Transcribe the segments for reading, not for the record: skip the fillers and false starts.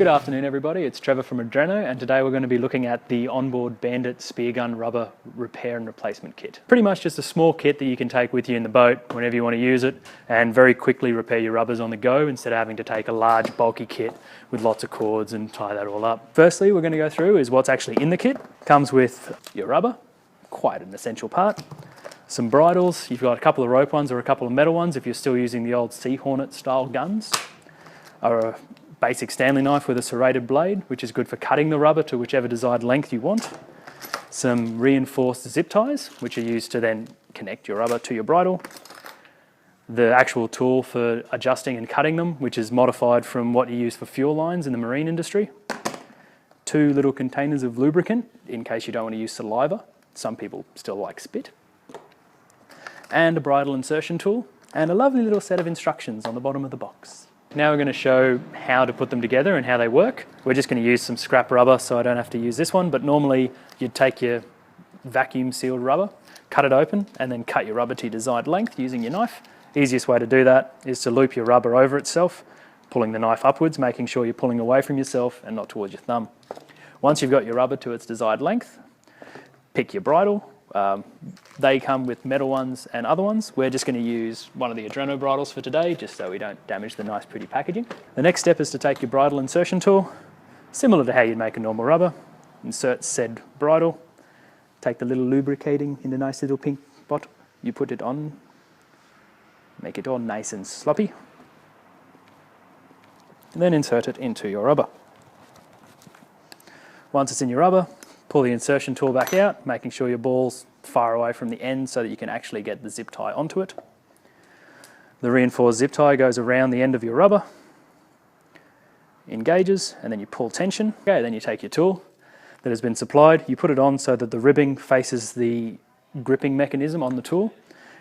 Good afternoon everybody, it's Trevor from Adreno, and today we're going to be looking at the OnBoard Bandit Speargun Rubber Repair and Replacement Kit. Pretty much just a small kit that you can take with you in the boat whenever you want to use it and very quickly repair your rubbers on the go instead of having to take a large bulky kit with lots of cords and tie that all up. Firstly, we're going to go through is what's actually in the kit. Comes with your rubber, quite an essential part. Some bridles, you've got a couple of rope ones or a couple of metal ones if you're still using the old Sea Hornet style guns. A basic Stanley knife with a serrated blade, which is good for cutting the rubber to whichever desired length you want. Some reinforced zip ties, which are used to then connect your rubber to your bridle. The actual tool for adjusting and cutting them, which is modified from what you use for fuel lines in the marine industry. 2 little containers of lubricant, in case you don't want to use saliva. Some people still like spit. And a bridle insertion tool, and a lovely little set of instructions on the bottom of the box. Now we're going to show how to put them together and how they work. We're just going to use some scrap rubber, so I don't have to use this one, but normally you'd take your vacuum sealed rubber, cut it open, and then cut your rubber to your desired length using your knife. Easiest way to do that is to loop your rubber over itself, pulling the knife upwards, making sure you're pulling away from yourself and not towards your thumb. Once you've got your rubber to its desired length, pick your bridle. They come with metal ones and other ones. We're just going to use one of the Adreno bridles for today, just so we don't damage the nice pretty packaging. The next step is to take your bridle insertion tool, similar to how you'd make a normal rubber. Insert said bridle, take the little lubricating in the nice little pink bottle. You put it on, make it all nice and sloppy, and then insert it into your rubber. Once it's in your rubber, pull the insertion tool back out, making sure your ball's far away from the end so that you can actually get the zip tie onto it. The reinforced zip tie goes around the end of your rubber, engages, and then you pull tension. Okay, then you take your tool that has been supplied, you put it on so that the ribbing faces the gripping mechanism on the tool,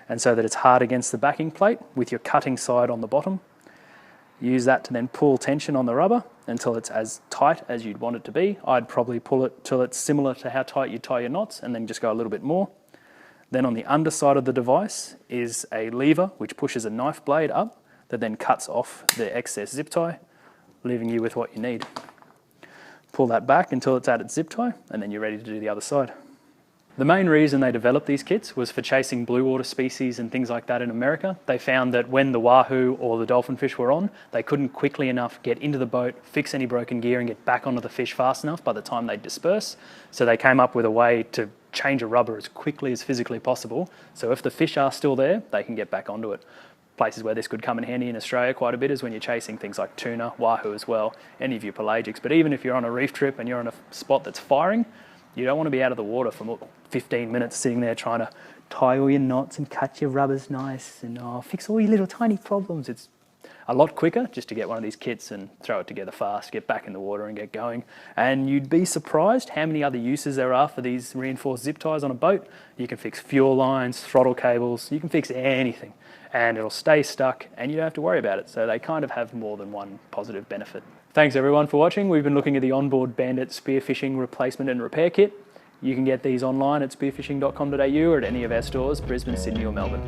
and so that it's hard against the backing plate with your cutting side on the bottom. Use that to then pull tension on the rubber until it's as tight as you'd want it to be. I'd probably pull it till it's similar to how tight you tie your knots and then just go a little bit more. Then on the underside of the device is a lever which pushes a knife blade up that then cuts off the excess zip tie, leaving you with what you need. Pull that back until it's at its zip tie and then you're ready to do the other side. The main reason they developed these kits was for chasing blue water species and things like that in America. They found that when the wahoo or the dolphin fish were on, they couldn't quickly enough get into the boat, fix any broken gear and get back onto the fish fast enough by the time they disperse. So they came up with a way to change a rubber as quickly as physically possible. So if the fish are still there, they can get back onto it. Places where this could come in handy in Australia quite a bit is when you're chasing things like tuna, wahoo as well, any of your pelagics. But even if you're on a reef trip and you're on a spot that's firing, you don't want to be out of the water for 15 minutes sitting there trying to tie all your knots and cut your rubbers nice and fix all your little tiny problems. It's a lot quicker just to get one of these kits and throw it together fast, get back in the water and get going. And you'd be surprised how many other uses there are for these reinforced zip ties on a boat. You can fix fuel lines, throttle cables, you can fix anything and it'll stay stuck and you don't have to worry about it. So they kind of have more than one positive benefit. Thanks everyone for watching. We've been looking at the OnBoard Bandit Spearfishing Replacement and Repair Kit. You can get these online at spearfishing.com.au or at any of our stores, Brisbane, Sydney or Melbourne.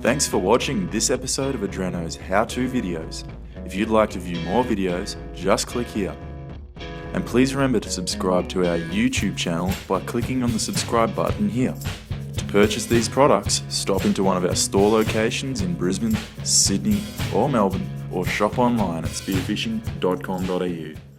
Thanks for watching this episode of Adreno's how-to videos. If you'd like to view more videos, just click here. And please remember to subscribe to our YouTube channel by clicking on the subscribe button here. To purchase these products, stop into one of our store locations in Brisbane, Sydney or Melbourne, or shop online at spearfishing.com.au.